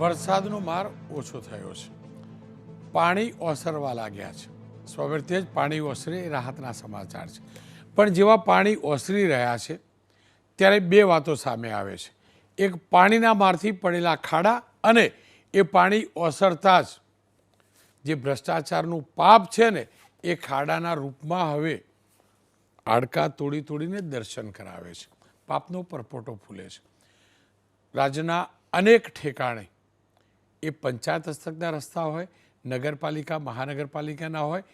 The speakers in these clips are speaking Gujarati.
વરસાદનો માર ઓછો થયો છે, પાણી ઓસરવા લાગ્યા છે. સ્વાભાવિક જ પાણી ઓસરે એ રાહતના સમાચાર છે. પણ જેવા પાણી ઓસરી રહ્યા છે ત્યારે બે વાતો સામે આવે છે. એક પાણીના મારથી પડેલા ખાડા અને એ પાણી ઓસરતા જ જે ભ્રષ્ટાચારનું પાપ છે ને એ ખાડાના રૂપમાં હવે હાડકાં તોડી તોડીને દર્શન કરાવે છે. પાપનો પરપોટો ફૂલે છે. રાજ્યના અનેક ઠેકાણે એ પંચાયત હસ્તકના રસ્તા હોય, નગરપાલિકા મહાનગરપાલિકાના હોય,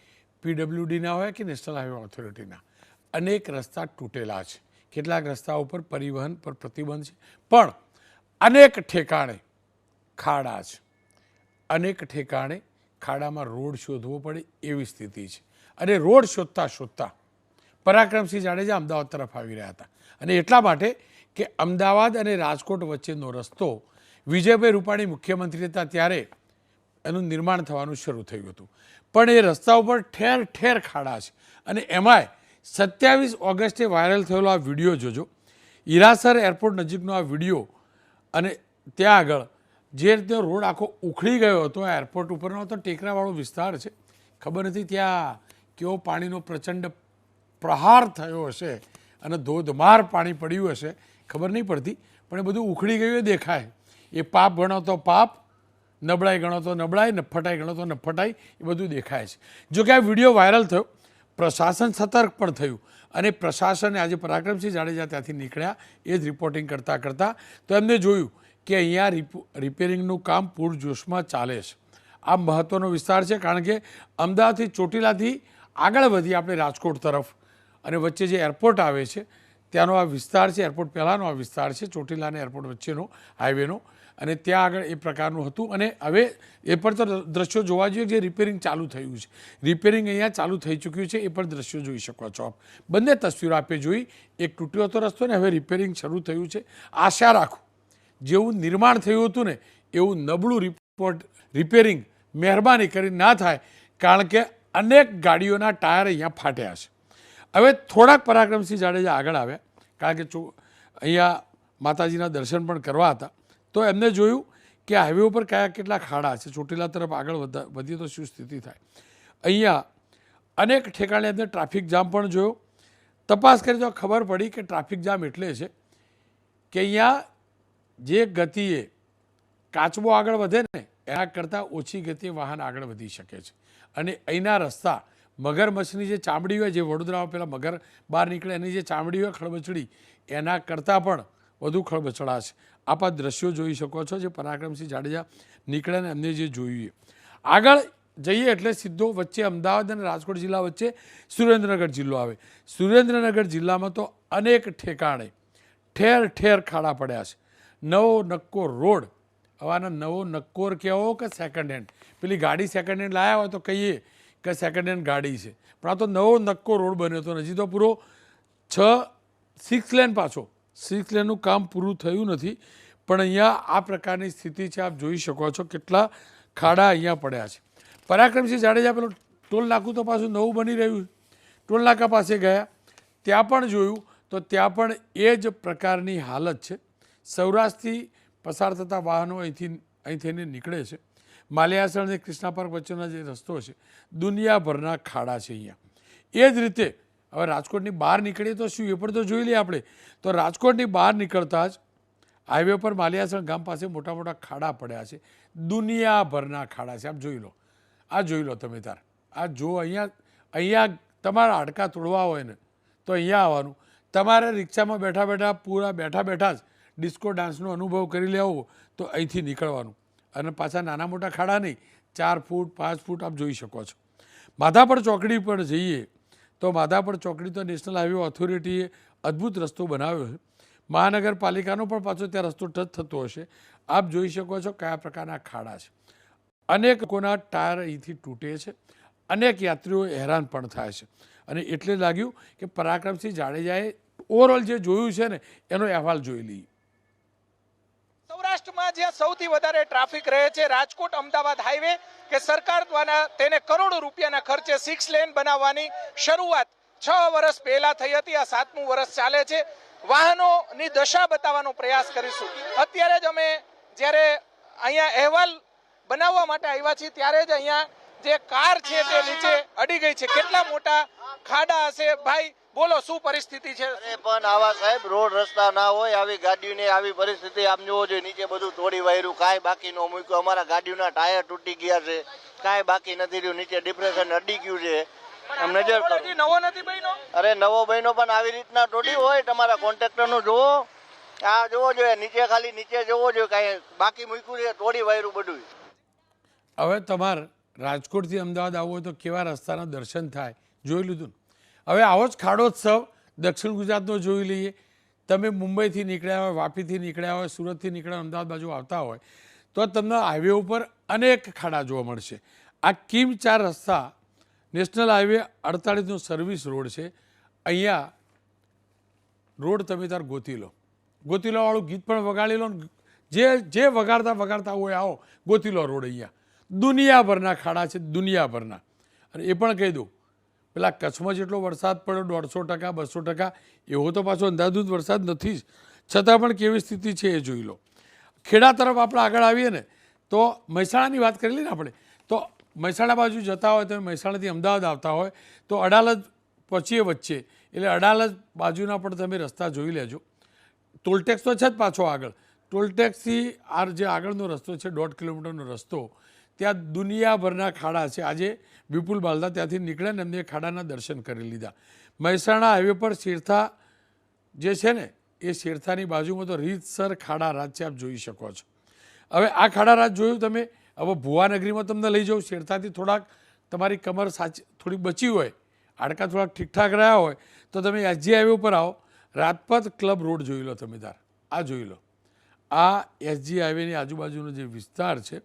પીડબ્લ્યુડીના હોય કે નેશનલ હાઈવે ઓથોરિટીના, અનેક રસ્તા તૂટેલા છે. કેટલાક રસ્તાઓ પર પરિવહન પર પ્રતિબંધ છે, પણ અનેક ઠેકાણે ખાડા છે. અનેક ઠેકાણે ખાડામાં રોડ શોધવો પડે એવી સ્થિતિ છે. અને રોડ શોધતા શોધતા પરાક્રમસિંહ જાડેજા અમદાવાદ તરફ આવી રહ્યા હતા. અને એટલા માટે કે અમદાવાદ અને રાજકોટ વચ્ચેનો રસ્તો વિજયભાઈ રૂપાણી મુખ્યમંત્રી હતા ત્યારે એનું નિર્માણ થવાનું શરૂ થયું હતું. પણ એ રસ્તા ઉપર ઠેર ઠેર ખાડા છે. અને એમાંય 27 ઓગસ્ટે વાયરલ થયેલો આ વિડીયો જોજો. હીરાસર એરપોર્ટ નજીકનો આ વિડીયો. અને ત્યાં આગળ જે રીતે રોડ આખો ઉખડી ગયો હતો આ એરપોર્ટ ઉપરનો, તો ટેકરાવાળો વિસ્તાર છે. ખબર નથી ત્યાં કેવો પાણીનો પ્રચંડ પ્રહાર થયો હશે અને ધોધમાર પાણી પડ્યું હશે, ખબર નહીં પડતી. પણ એ બધું ઉખડી ગયું એ દેખાય. એ પાપ ગણો તો પાપ, નબળાઈ ગણો તો નબળાઈ, નફટાઈ ગણો તો નફટાઈ, એ બધું દેખાય છે. જોકે આ વિડીયો વાયરલ થયો, પ્રશાસન સતર્ક પણ થયું. અને પ્રશાસને આજે પરાક્રમસિંહ જાડેજા ત્યાંથી નીકળ્યા એ જ રિપોર્ટિંગ કરતાં કરતાં તો એમને જોયું કે અહીંયા રિપેરિંગનું કામ પૂરજોશમાં ચાલે છે. આ મહત્ત્વનો વિસ્તાર છે, કારણ કે અમદાવાદથી ચોટીલાથી આગળ વધી આપણે રાજકોટ તરફ અને વચ્ચે જે એરપોર્ટ આવે છે ત્યાંનો આ વિસ્તાર છે. એરપોર્ટ પહેલાંનો આ વિસ્તાર છે, ચોટીલા અને એરપોર્ટ વચ્ચેનો હાઈવેનો. અને ત્યાં આગળ એ પ્રકારનું હતું. અને હવે એ પણ તો દ્રશ્યો જોવા જોઈએ જે રિપેરિંગ ચાલુ થયું છે. રિપેરિંગ અહીંયા ચાલુ થઈ ચૂક્યું છે, એ પણ દ્રશ્યો જોઈ શકો છો આપ. બંને તસવીરો આપે જોઈ. એક તૂટ્યો હતો રસ્તો ને હવે રિપેરિંગ શરૂ થયું છે. આશા રાખું જેવું નિર્માણ થયું હતું ને એવું નબળું રિપેરિંગ મહેરબાની કરી ના થાય, કારણ કે અનેક ગાડીઓના ટાયર અહીંયા ફાટ્યા છે. હવે થોડાક પરાક્રમસિંહ જાડેજા આગળ આવ્યા, કારણ કે અહીંયા માતાજીના દર્શન પણ કરવા હતા. તો એમને જોયું કે હાઈવે ઉપર કયા કેટલા ખાડા છે. ચોટીલા તરફ આગળ વધીએ તો શું સ્થિતિ થાય. અહીંયા અનેક ઠેકાણે એમને ટ્રાફિક જામ પણ જોયો. તપાસ કરી તો ખબર પડી કે ટ્રાફિક જામ એટલે છે કે અહીંયા જે ગતિએ કાચબો આગળ વધે ને એના કરતાં ઓછી ગતિએ વાહન આગળ વધી શકે છે. અને અહીંના રસ્તા મગરમચ્છની જે ચામડી હોય, જે વડોદરામાં પહેલાં મગર બહાર નીકળે એની જે ચામડી હોય ખળબચડી, એના કરતાં પણ વધુ ખળબચડા છે. આપ આ દ્રશ્યો જોઈ શકો છો જે પરાક્રમસિંહ જાડેજા નીકળે ને એમને જે જોયું. આગળ જઈએ એટલે સીધો વચ્ચે અમદાવાદ અને રાજકોટ જિલ્લા વચ્ચે સુરેન્દ્રનગર જિલ્લો આવે. સુરેન્દ્રનગર જિલ્લામાં તો અનેક ઠેકાણે ઠેર ઠેર ખાડા પડ્યા છે. નવો નક્કોર રોડ, હવાના નવો નક્કોર કહેવો કે સેકન્ડ હેન્ડ, પેલી ગાડી સેકન્ડ હેન્ડ લાવ્યા હોય તો કહીએ કે સેકન્ડ હેન્ડ ગાડી છે, પણ આ તો નવો નક્કો રોડ બન્યો હતો. હજી તો પૂરો 6 લેન, પાછો 6 લેનનું કામ પૂરું થયું નથી. પણ અહીંયા આ પ્રકારની સ્થિતિ છે. આપ જોઈ શકો છો કેટલા ખાડા અહીંયા પડ્યા છે. પરાક્રમસિંહ જાડેજા પેલો ટોલ નાકું તો પાછું નવું બની રહ્યું, ટોલ નાકા પાસે ગયા, ત્યાં પણ જોયું તો ત્યાં પણ એ જ પ્રકારની હાલત છે. સૌરાષ્ટ્રથી પસાર થતા વાહનો અહીંથી નીકળે છે. માલિયાસણ અને કૃષ્ણા પાર્ક વચ્ચેનો જે રસ્તો છે, દુનિયાભરના ખાડા છે અહીંયા. એ જ રીતે હવે રાજકોટની બહાર નીકળીએ તો શું એ પણ તો જોઈ લઈએ આપણે. તો રાજકોટની બહાર નીકળતા જ હાઈવે પર માલિયાસણ ગામ પાસે મોટા મોટા ખાડા પડ્યા છે. દુનિયાભરના ખાડા છે. આપ જોઈ લો, આ જોઈ લો તમે તાર. આ જો અહીંયા તમારા હાડકાં તોડવા હોય ને તો અહીંયા આવવાનું. તમારે રિક્ષામાં બેઠા બેઠા જ ડિસ્કો ડાન્સનો અનુભવ કરી લેવો તો અહીંથી નીકળવાનું. અને પાછા નાના મોટા ખાડા નહીં, 4 ફૂટ 5 ફૂટ આપ જોઈ શકો છો. માધાપર ચોકડી પર જઈએ તો માધાપર ચોકડી તો નેશનલ હાઈવે ઓથોરિટીએ અદ્ભુત રસ્તો બનાવ્યો છે. મહાનગરપાલિકાનો પણ પાછો ત્યાં રસ્તો ટચ થતો હશે. આપ જોઈ શકો છો કયા પ્રકારના ખાડા છે. અનેક લોકોના ટાયર અહીંથી તૂટે છે. અનેક યાત્રીઓ હેરાન પણ થાય છે. અને એટલે લાગ્યું કે પરાક્રમસિંહ જાડેજાએ ઓવરઓલ જે જોયું છે ને એનો અહેવાલ જોઈ લઈએ. સૌરાષ્ટ્રમાં જ્યાં સૌથી વધારે ટ્રાફિક રહે છે રાજકોટ અમદાવાદ હાઈવે, કે સરકાર દ્વારા તેને કરોડો રૂપિયાના ખર્ચે 6 લેન બનાવવાની શરૂઆત 6 વર્ષ પહેલા થઈ હતી. આ 7મું વર્ષ ચાલે છે. વાહનોની દશા બતાવવાનો પ્રયાસ કરીશું. અત્યારે જ અમે જ્યારે અહીંયા અહેવાલ બનાવવા માટે આવ્યા છીએ ત્યારે જ અહીંયા જે કાર છે તે નીચે અડી ગઈ છે. કેટલા મોટા ખાડા હશે ભાઈ, બોલો શું પરિસ્થિતિ છે? અરે પણ આવા સાહેબ રોડ રસ્તા ના હોય, આવી ગાડીઓની આવી પરિસ્થિતિ આમ જોવો જોઈએ. નીચે બધું તોડી વાયરું, કાંઈ બાકી ન મૂક્યું. અમારા ગાડીઓના ટાયર તૂટી ગયા છે, કાંઈ બાકી નથી રહ્યું. નીચે ડિપ્રેશન અડી ગયું છે. આમ નજર કરો. હજી નવો નથી બન્યો. અરે નવો બહેનો પણ આવી રીતના તોડી હોય. તમારા કોન્ટ્રાક્ટર નું જોવો, આ જોવો જોઈએ. નીચે ખાલી નીચે જોવો જોઈએ, કાંઈ બાકી મૂક્યું છે, તોડી વાયરું બધું. હવે તમારે રાજકોટથી અમદાવાદ આવવું હોય તો કેવા રસ્તાના દર્શન થાય જોઈ લીધું ને. હવે આવો જ ખાડોત્સવ દક્ષિણ ગુજરાતનો જોઈ લઈએ. તમે મુંબઈથી નીકળ્યા હોય, વાપીથી નીકળ્યા હોય, સુરતથી નીકળ્યા અમદાવાદ બાજુ આવતા હોય તો તમને હાઈવે ઉપર અનેક ખાડા જોવા મળશે. આ કિમ 4 રસ્તા નેશનલ હાઈવે 48નો સર્વિસ રોડ છે. અહીંયા રોડ તમે તાર ગોતી લો, ગોતીલોવાળું ગીત પણ વગાડી લો ને. જે વગાડતા હોય આવો ગોતી લો રોડ. અહીંયા દુનિયાભરના ખાડા છે, દુનિયાભરના. અને એ પણ કહી દઉં, પેલા કચ્છમાં જેટલો વરસાદ પડ્યો 150%, 200%, એવો તો પાછો અંધાધૂંધ વરસાદ નથી જ, છતાં પણ કેવી સ્થિતિ છે એ જોઈ લો. ખેડા તરફ આપણે આગળ આવીએ ને તો મહેસાણાની વાત કરી લઈએ ને આપણે, તો મહેસાણા બાજુ જતા હોય તમે, મહેસાણાથી અમદાવાદ આવતા હોય તો અડાલજ પહોંચીએ વચ્ચે, એટલે અડાલજ બાજુના પણ તમે રસ્તા જોઈ લેજો. ટોલટેક્સ તો છે જ પાછો આગળ. ટોલટેક્સથી આ જે આગળનો રસ્તો છે 1.5 કિલોમીટરનો રસ્તો, ત્યાં દુનિયાભરના ખાડા છે. આજે વિપુલ બાલદા ત્યાંથી નીકળ્યા ને એમને ખાડાના દર્શન કરી લીધા. મહેસાણા હાઈવે પર શેરથા જે છે ને એ શેરથાની બાજુમાં તો રીતસર ખાડા રાજ છે, આપ જોઈ શકો છો. હવે આ ખાડા રાજ જોયું તમે. હવે ભુવાનગરીમાં તમને લઈ જાઉં. શેરથાથી થોડાક તમારી કમર સાચી થોડીક બચી હોય, હાડકાં થોડાક ઠીકઠાક રહ્યા હોય તો તમે એસજી હાઈવે ઉપર આવો. રાજપથ ક્લબ રોડ જોઈ લો તમે તાર, આ જોઈ લો. આ એસજી હાઈવેની આજુબાજુનો જે વિસ્તાર છે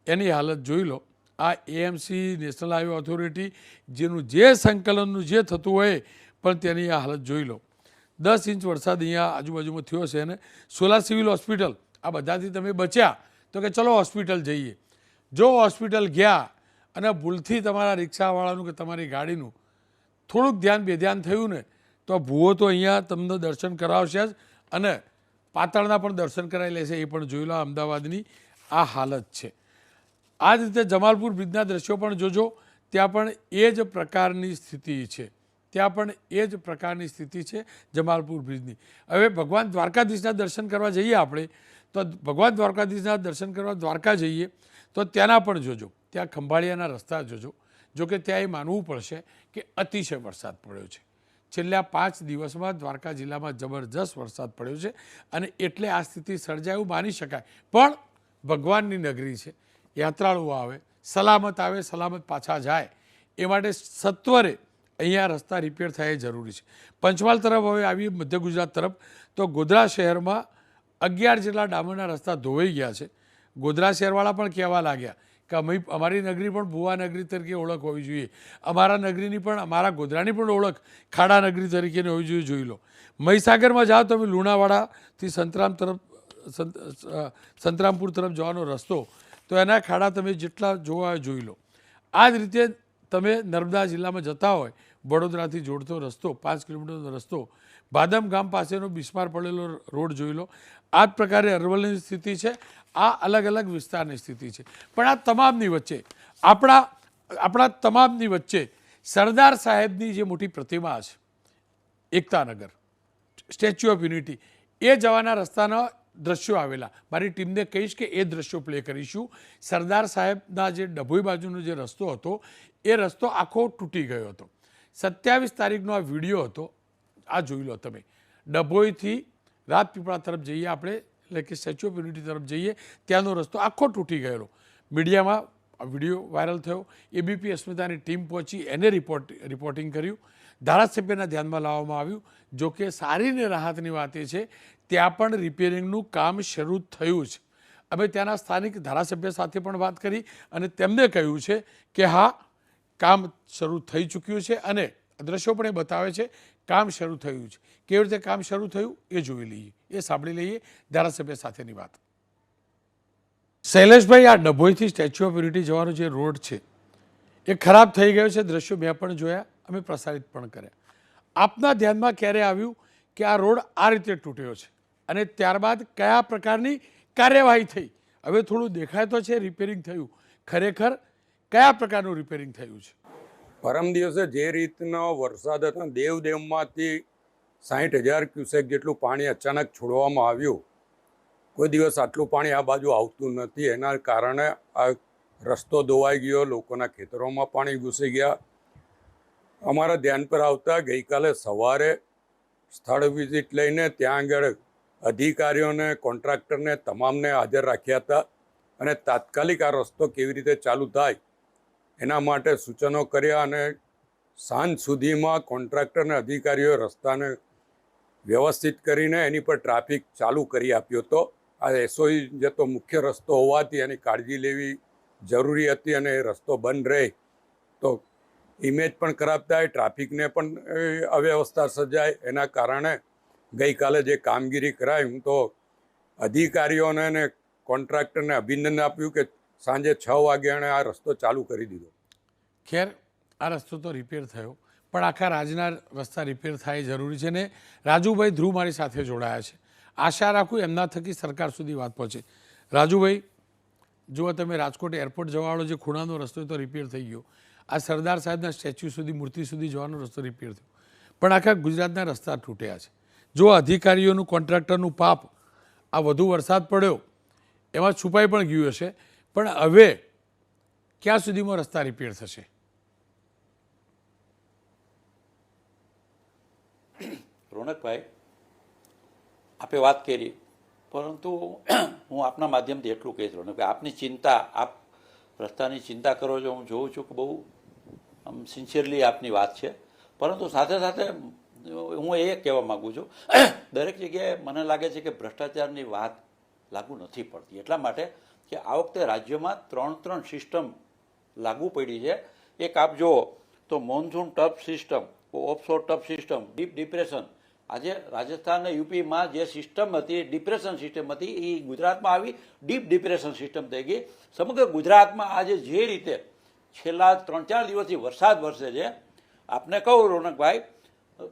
એની હાલત જોઈ લો. આ એએમસી નેશનલ હાઈવે ઓથોરિટી જેનું જે સંકલનનું જે થતું હોય પણ તેની આ હાલત જોઈ લો. 10 ઇંચ વરસાદ અહીંયા આજુબાજુમાં થયો છે. અને સોલા સિવિલ હોસ્પિટલ, આ બધાથી તમે બચ્યા તો કે ચલો હોસ્પિટલ જઈએ. જો હોસ્પિટલ ગયા અને ભૂલથી તમારા રિક્ષાવાળાનું કે તમારી ગાડીનું થોડુંક બેધ્યાન થયું ને તો ભૂવો તો અહીંયા તમને દર્શન કરાવશે જ, અને પાતાળના પણ દર્શન કરાવી લેશે. એ પણ જોઈ લો. અમદાવાદની આ હાલત છે. આ જ રીતે જમાલપુર બ્રિજના દ્રશ્યો પણ જોજો, ત્યાં પણ એ જ પ્રકારની સ્થિતિ છે. ત્યાં પણ એ જ પ્રકારની સ્થિતિ છે જમાલપુર બ્રિજની. હવે ભગવાન દ્વારકાધીશના દર્શન કરવા જઈએ આપણે તો ભગવાન દ્વારકાધીશના દર્શન કરવા દ્વારકા જઈએ તો ત્યાંના પણ જોજો. ત્યાં ખંભાળિયાના રસ્તા જોજો. જોકે ત્યાં એ માનવું પડશે કે અતિશય વરસાદ પડ્યો છે. છેલ્લા 5 દિવસમાં દ્વારકા જિલ્લામાં જબરજસ્ત વરસાદ પડ્યો છે અને એટલે આ સ્થિતિ સર્જાય એવું માની શકાય. પણ ભગવાનની નગરી છે, યાત્રાળુઓ આવે, સલામત પાછા જાય એ માટે સત્વરે અહીંયા રસ્તા રિપેર થાય જરૂરી છે. પંચમહાલ તરફ હવે આવી મધ્ય ગુજરાત તરફ તો ગોધરા શહેરમાં 11 જેટલા ડામરના રસ્તા ધોવાઈ ગયા છે. ગોધરા શહેરવાળા પણ કહેવા લાગ્યા કે અમારી નગરી પણ ભુવા નગરી તરીકે ઓળખ હોવી જોઈએ, અમારા નગરીની પણ, અમારા ગોધરાની પણ ઓળખ ખાડા નગરી તરીકેની હોવી જોઈએ. જોઈ લો. મહીસાગરમાં જાઓ તમે, લુણાવાડાથી સંતરામપુર તરફ જવાનો રસ્તો, તો એના ખાડા તમે જેટલા જોવા હોય જોઈ લો. આ જ રીતે તમે નર્મદા જિલ્લામાં જતા હોય, વડોદરાથી જોડતો રસ્તો 5 કિલોમીટરનો રસ્તો, બાદમ ગામ પાસેનો બિસ્માર પડેલો રોડ જોઈ લો. આ જ પ્રકારે અરવલ્લીની સ્થિતિ છે. આ અલગ અલગ વિસ્તારની સ્થિતિ છે. પણ આ તમામની વચ્ચે આપણા તમામની વચ્ચે સરદાર સાહેબની જે મોટી પ્રતિમા છે એકતાનગર, સ્ટેચ્યુ ઓફ યુનિટી, એ જવાના રસ્તાના દ્રશ્યો આવેલા. મારી ટીમને કહીશ કે એ દ્રશ્યો પ્લે કરીશું. સરદાર સાહેબના જે ડભોઈ બાજુનો જે રસ્તો હતો એ રસ્તો આખો તૂટી ગયો હતો. 27 તારીખનો આ વિડીયો હતો. આ જોઈ લો તમે. ડભોઈથી રાજપીપળા તરફ જઈએ આપણે, એટલે કે સ્ટેચ્યુ ઓફ યુનિટી તરફ જઈએ, ત્યાંનો રસ્તો આખો તૂટી ગયેલો. મીડિયામાં આ વિડીયો વાયરલ થયો. એબીપી અસ્મિતાની ટીમ પહોંચી, એને રિપોર્ટિંગ કર્યું. ધારાસભ્યના ધ્યાનમાં લાવવામાં આવ્યું. જોકે સારી ને રાહતની વાત એ છે ત્યાં પણ રિપેરિંગનું કામ શરૂ થયું છે. અમે ત્યાંના સ્થાનિક ધારાસભ્ય સાથે પણ વાત કરી અને તેમને કહ્યું છે કે હા, કામ શરૂ થઈ ચૂક્યું છે અને દ્રશ્યો પણ એ બતાવે છે કામ શરૂ થયું છે. કેવી રીતે કામ શરૂ થયું એ જોઈ લઈએ, એ સાંભળી લઈએ ધારાસભ્ય સાથેની વાત. શૈલેષભાઈ, આ ડભોઈથી સ્ટેચ્યુ ઓફ યુનિટી જવાનો જે રોડ છે એ ખરાબ થઈ ગયો છે. દ્રશ્યો મેં પણ જોયા, અમે પ્રસારિત પણ કર્યા. આપના ધ્યાનમાં ક્યારે આવ્યું કે આ રોડ આ રીતે તૂટ્યો છે અને ત્યારબાદ કયા પ્રકારની કાર્યવાહી થઈ હવે થોડું દેખાય તો છે રિપેરિંગ થયું, ખરેખર કયા પ્રકારનું રિપેરિંગ થયું છે? પરમ દિવસે જે રીતનો વરસાદ હતો, દેવદેવમાંથી 60,000 ક્યુસેક જેટલું પાણી અચાનક છોડવામાં આવ્યું. કોઈ દિવસ આટલું પાણી આ બાજુ આવતું નથી. એના કારણે આ રસ્તો ધોવાઈ ગયો, લોકોના ખેતરોમાં પાણી ઘૂસી ગયા. અમારા ધ્યાન પર આવતા ગઈકાલે સવારે સ્થળ વિઝિટ લઈને ત્યાં આગળ અધિકારીઓને, કોન્ટ્રાક્ટરને તમામને હાજર રાખ્યા હતા અને તાત્કાલિક આ રસ્તો કેવી રીતે ચાલુ થાય એના માટે સૂચનો કર્યા અને સાંજ સુધીમાં કોન્ટ્રાક્ટર અને અધિકારીઓએ રસ્તાને વ્યવસ્થિત કરીને એની પર ટ્રાફિક ચાલુ કરી આપ્યો હતો. આ એસઓઈ જતો મુખ્ય રસ્તો હોવાથી એની કાળજી લેવી જરૂરી હતી અને એ રસ્તો બંધ રહે તો ઇમેજ પણ ખરાબ થાય, ટ્રાફિકને પણ અવ્યવસ્થા સર્જાય. એના કારણે ગઈકાલે જે કામગીરી કરાઈ, હું તો અધિકારીઓને અને કોન્ટ્રાક્ટરને અભિનંદન આપ્યું કે સાંજે 6 વાગે એણે આ રસ્તો ચાલુ કરી દીધો. ખેર આ રસ્તો તો રિપેર થયો, પણ આખા રાજના રસ્તા રિપેર થાય એ જરૂરી છે. ને રાજુભાઈ ધ્રુવ મારી સાથે જોડાયા છે. આશા રાખું એમના થકી સરકાર સુધી વાત પહોંચે. રાજુભાઈ, જુઓ તમે રાજકોટ એરપોર્ટ જવાવાળો જે ખૂણાનો રસ્તો એ તો રિપેર થઈ ગયો, આ સરદાર સાહેબના સ્ટેચ્યુ સુધી, મૂર્તિ સુધી જવાનો રસ્તો રિપેર થયો, પણ આખા ગુજરાતના રસ્તા તૂટ્યા છે. જો અધિકારીઓનું, કોન્ટ્રાક્ટરનું પાપ આ વધુ વરસાદ પડ્યો એમાં છુપાઈ પણ ગયું હશે, પણ હવે ક્યાં સુધીમાં રસ્તા રિપેર થશે? રોનકભાઈ, આપે વાત કરી, પરંતુ હું આપના માધ્યમથી એટલું કહીશ રોનકભાઈ, આપની ચિંતા, આપ રસ્તાની ચિંતા કરો છો, હું જોઉં છું કે બહુ આમ સિન્સિયરલી આપની વાત છે. પરંતુ સાથે સાથે હું એ કહેવા માગું છું, દરેક જગ્યાએ મને લાગે છે કે ભ્રષ્ટાચારની વાત લાગુ નથી પડતી. એટલા માટે કે આ વખતે રાજ્યમાં 3 સિસ્ટમ લાગુ પડી છે. એક આપ જુઓ તો monsoon trough system, offshore trough system, deep depression. આજે રાજસ્થાન અને યુપીમાં જે સિસ્ટમ હતી, ડિપ્રેશન સિસ્ટમ હતી, એ ગુજરાતમાં આવી ડીપ ડિપ્રેશન સિસ્ટમ થઈ ગઈ. સમગ્ર ગુજરાતમાં આજે જે રીતે છેલ્લા 3-4 દિવસથી વરસાદ વરસે છે, આપને કહું રોનકભાઈ,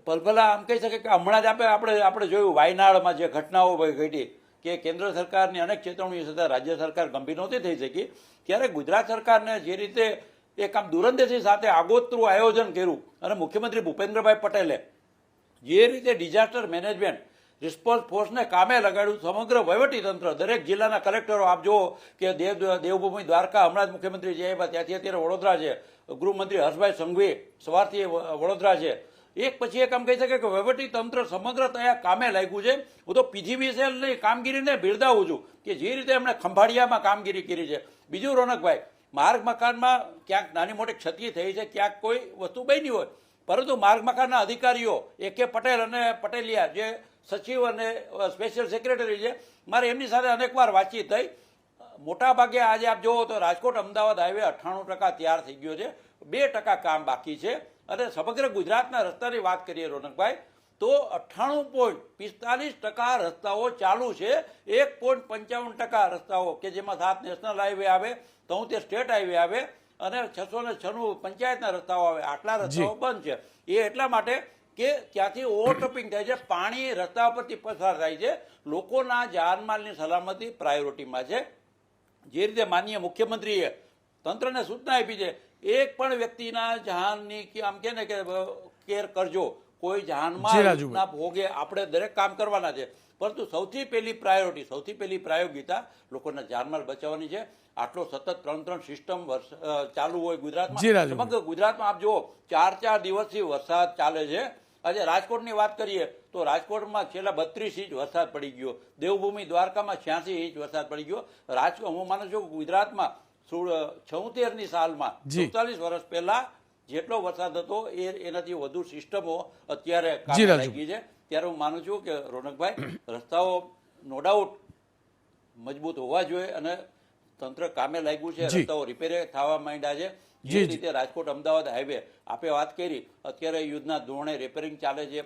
ભલભલા આમ કહી શકે કે હમણાં જ આપણે જોયું વાયનાડમાં જે ઘટનાઓ ઘટી કે કેન્દ્ર સરકારની અનેક ચેતવણી છતાં રાજ્ય સરકાર ગંભીર નહોતી થઈ શકી, ત્યારે ગુજરાત સરકારને જે રીતે એક આમ દૂરંદેશી સાથે આગોતરું આયોજન કર્યું અને મુખ્યમંત્રી ભૂપેન્દ્રભાઈ પટેલે જે રીતે ડિઝાસ્ટર મેનેજમેન્ટ રિસ્પોન્સ ફોર્સને કામે લગાડ્યું, સમગ્ર વહીવટીતંત્ર, દરેક જિલ્લાના કલેક્ટરો, આપ જુઓ કે દેવભૂમિ દ્વારકા હમણાં જ મુખ્યમંત્રી જે આવ્યા ત્યાંથી અત્યારે વડોદરા છે, ગૃહમંત્રી હર્ષભાઈ સંઘવી સવારથી વડોદરા છે. એક પછી એક આમ કહી શકે કે વહીવટીતંત્ર સમગ્ર ત્યાં કામે લાગ્યું છે. હું તો પીજીવીસીએલની કામગીરીને બિરદાવું છું કે જે રીતે એમણે ખંભાળિયામાં કામગીરી કરી છે. બીજું રોનકભાઈ, માર્ગ મકાનમાં ક્યાંક નાની મોટી ક્ષતિ થઈ છે, ક્યાંક કોઈ વસ્તુ બની હોય, પરંતુ માર્ગ મકાનના અધિકારીઓ AK પટેલ અને પટેલિયા જે સચિવ અને સ્પેશિયલ સેક્રેટરી છે, મારે એમની સાથે અનેકવાર વાતચીત થઈ. મોટા ભાગે આજે આપ જુઓ તો રાજકોટ અમદાવાદ હાઈવે 98% તૈયાર થઈ ગયો છે, 2% કામ બાકી છે. અને સમગ્ર ગુજરાતના રસ્તાની વાત કરીએ રોનકભાઈ તો 98.45% રસ્તાઓ ચાલુ છે. 1.55% રસ્તાઓ કે જેમાં 7 નેશનલ હાઈવે આવે, 73 સ્ટેટ હાઈવે આવે અને 696 પંચાયતના રસ્તાઓ આવે. આટલા રસ્તાઓ બંધ છે. એ એટલા માટે કે ત્યાંથી ઓવરટોપિંગ થાય છે, પાણી રસ્તા પરથી પસાર થાય છે. લોકોના જાનમાલની સલામતી પ્રાયોરિટીમાં છે. જે રીતે માનનીય મુખ્યમંત્રીએ તંત્રને સૂચના આપી છે, એક પણ વ્યક્તિના જાનની કે આમ કે ને કે કેર કરજો, કોઈ જાનમાલ ના ભોગે આપણે દરેક કામ કરવાના છે. પરંતુ સૌથી પહેલી પ્રાયોરિટી, સૌથી પહેલી પ્રાયોગિતા લોકોના જાનમાલ બચાવવાની છે. આટલો સતત 3 સિસ્ટમ ચાલુ હોય ગુજરાતમાં, સમગ્ર ગુજરાતમાં આપ જુઓ 4 દિવસથી વરસાદ ચાલે છે. આજે રાજકોટની વાત કરીએ તો રાજકોટમાં છેલ્લા 32 ઇંચ વરસાદ પડી ગયો, દેવભૂમિ દ્વારકામાં 86 ઇંચ વરસાદ પડી ગયો. હું માનું છું ગુજરાતમાં 76ની સાલમાં 47 વર્ષ પહેલા જેટલો વરસાદ હતો એનાથી વધુ સિસ્ટમો અત્યારે કામે લાગી છે. ત્યારે હું માનું છું કે રોનકભાઈ, રસ્તાઓ નો ડાઉટ મજબૂત હોવા જોઈએ અને તંત્ર કામે લાગ્યું છે, રસ્તાઓ રિપેર થવા માંડ્યા છે. જે રીતે રાજકોટ અમદાવાદ હાઈવે આપે વાત કરી, અત્યારે યુદ્ધના ધોરણે રિપેરિંગ ચાલે છે.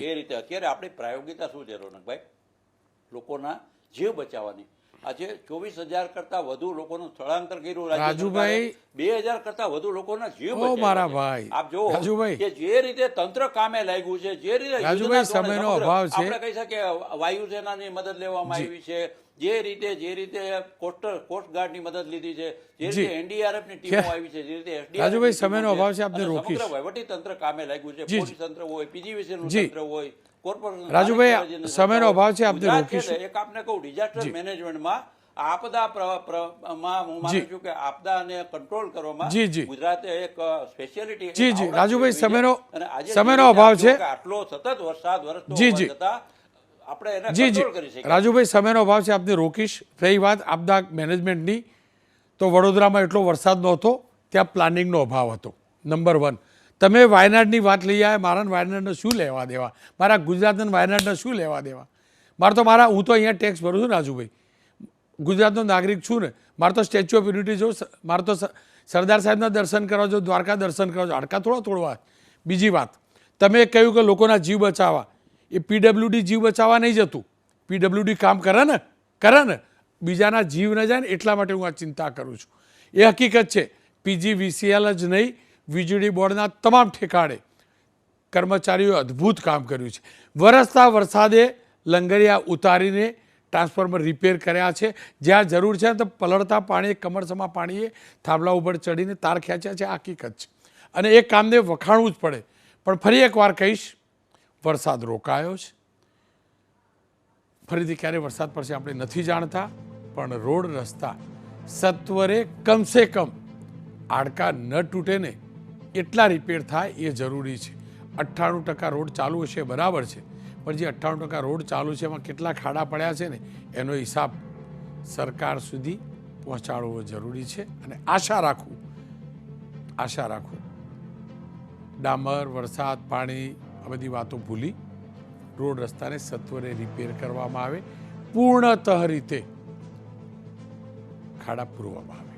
એ રીતે અત્યારે આપણી પ્રાયોગિકતા શું છે રોનકભાઈ? લોકોના જીવ બચાવવાની. આજે 24,000 કરતા વધુ લોકોનું સ્થળાંતર કર્યું રાજુભાઈ, 2,000 કરતા વધુ લોકોના જીવ ઓ બચાવ્યા મારા છે. ભાઈ, આપ જુઓ રાજુભાઈ. કે જે રીતે તંત્ર કામે લાગ્યું છે, જે રીતે રાજુભાઈ, યુદ્ધના ધોરણે સમયનો સમગ્ર અભાવ છે. આપણે કહી શકીએ વાયુસેનાની મદદ લેવામાં આવી છે, જે રીતે કોસ્ટ ગાર્ડની મદદ લીધી છે, જે જી. રીતે એનડીઆરએફ ની ટીમો આવી છે, જે રીતે SDRF ની રાજુભાઈ, ટીમો સમયનો છે, અભાવ છે, આપને અને રોકીશ. સમગ્ર વહીવટી તંત્ર કામે લાગ્યું છે, જી. પોલીસ તંત્ર હોય, પીજીવીસી નું જી. તંત્ર હોય, કોર્પોરેશન રાજુભાઈ, રાજ્ય સમયનો અભાવ છે, આપને ગુજરાત રોકીશું. છે, એક આપને કહું ડિઝાસ્ટર મેનેજમેન્ટમાં માં હું માનું જી. છું કે આપદાને કંટ્રોલ કરવામાં જી, જી. ગુજરાતે એક સ્પેશિયાલિટી જી, જી. રાજુભાઈ, સમયનો અભાવ છે. આટલો સતત વરસાદ વરસતો જી, હોવા જી. છતાં આપણે એને જી જી કંટ્રોલ કરી શકીએ. રાજુભાઈ, સમયનો અભાવ છે, આપને રોકીશ. રહી વાત આપદા મેનેજમેન્ટની, તો વડોદરામાં એટલો વરસાદ નહોતો, ત્યાં પ્લાનિંગનો અભાવ હતો. નંબર 1. તમે વાયનાડની વાત લઈ આવ્યા, મારા વાયનાડને શું લેવા દેવા, મારા ગુજરાતના વાયનાડને શું લેવા દેવા. હું તો અહીંયા ટેક્સ ભરું છું ને રાજુભાઈ, ગુજરાતનો નાગરિક છું ને. મારે તો સ્ટેચ્યુ ઓફ યુનિટી જો, મારે તો સરદાર સાહેબના દર્શન કરવા જો, દ્વારકા દર્શન કરવા જો, હાડકા તોડવા. બીજી વાત, તમે કહ્યું કે લોકોના જીવ બચાવવા, એ પીડબ્લ્યુડી જીવ બચાવવા નહીં જતું. પીડબ્લ્યુડી કામ કરે ને, બીજાના જીવ ન જાય ને એટલા માટે હું આ ચિંતા કરું છું. એ હકીકત છે. PGVCL જ નહીં, વીજળી બોર્ડના તમામ ઠેકાણે કર્મચારીઓએ અદ્ભુત કામ કર્યું છે. વરસતા વરસાદે લંગરિયા ઉતારીને ટ્રાન્સફોર્મર રિપેર કર્યા છે. જ્યાં જરૂર છે તો પલળતા પાણીએ, કમરસમાં પાણીએ થાંભલા ઉપર ચડીને તાર ખેંચ્યા છે. આ હકીકત છે અને એ કામને વખાણવું જ પડે. પણ ફરી એકવાર કહીશ, વરસાદ રોકાયો છે. ફરીથી ક્યારે વરસાદ પડશે આપણે નથી જાણતા, પણ રોડ રસ્તા સત્વરે કમસે કમ હાડકા ન તૂટે ને એટલા રિપેર થાય એ જરૂરી છે. 98% રોડ ચાલુ હશે, બરાબર છે, પણ જે 98% રોડ ચાલુ છે એમાં કેટલા ખાડા પડ્યા છે ને એનો હિસાબ સરકાર સુધી પહોંચાડવો જરૂરી છે. અને આશા રાખું ડામર, વરસાદ, પાણી, આ બધી વાતો ભૂલી રોડ રસ્તાને સત્વરે રિપેર કરવામાં આવે, પૂર્ણતઃ રીતે ખાડા પૂરવામાં આવે.